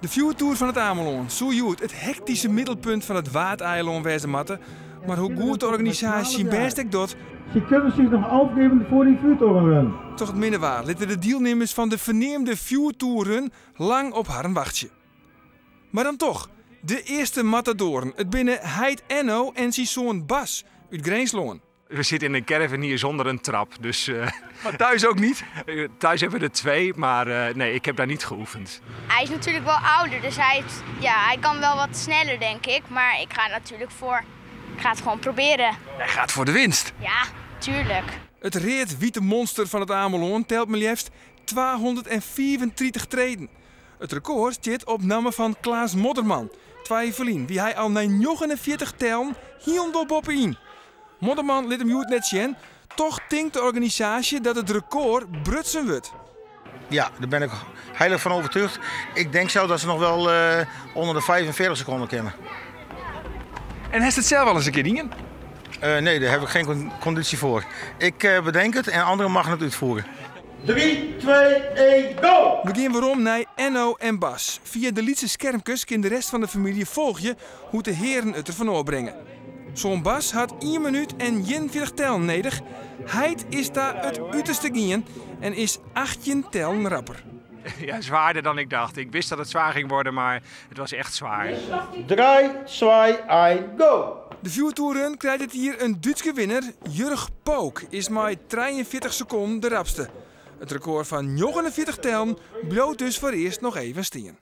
De vuurtoer van het Ameland, zo goed het hectische middelpunt van het Waardeiland wezen matte. Maar hoe goed de organisatie best ik dat, Ze kunnen zich nog afgeven voor die vuurtorenrun. toch het minder waar. Litten de deelnemers van de verneemde vuurtoerrun lang op haar wachtje. Maar dan toch, de eerste matadoren. Het binnen Heid Enno en zijn zoon Bas uit Greensloon. We zitten in een caravan hier zonder een trap, dus Maar thuis ook niet? thuis hebben we er 2, maar nee, ik heb daar niet geoefend. Hij is natuurlijk wel ouder, dus hij kan wel wat sneller, denk ik. Maar ik ga er natuurlijk voor. Ik ga het gewoon proberen. Hij gaat voor de winst. Ja, tuurlijk. Het reet witte monster van het Ameland telt maar liefst 234 treden. Het record zit op namen van Klaas Modderman, twijfelien, wie hij al na 49 tellen hielp op in. Modderman liet hem goed net zien, toch denkt de organisatie dat het record brutsen wordt. Ja, daar ben ik heilig van overtuigd. Ik denk zelf dat ze nog wel onder de 45 seconden kennen. En heeft het zelf wel eens een keer dingen? Nee, daar heb ik geen conditie voor. Ik bedenk het en anderen mogen het uitvoeren. 3, 2, 1, go! We gaan weer om naar Enno en Bas. Via de Lietse schermpjes kan de rest van de familie volgen hoe de heren het ervan oorbrengen. Zo'n Bas had 1 minuut en 41 tellen nodig. Heid is daar het uiterste gaan en is 18 tellen rapper. Ja, zwaarder dan ik dacht. Ik wist dat het zwaar ging worden, maar het was echt zwaar. 3, 2, 1, go! De vuurtoerrun krijgt het hier een Duitse winnaar. Jurg Pook is maar 43 seconden de rapste. Het record van 49 tellen bloot dus voor eerst nog even staan.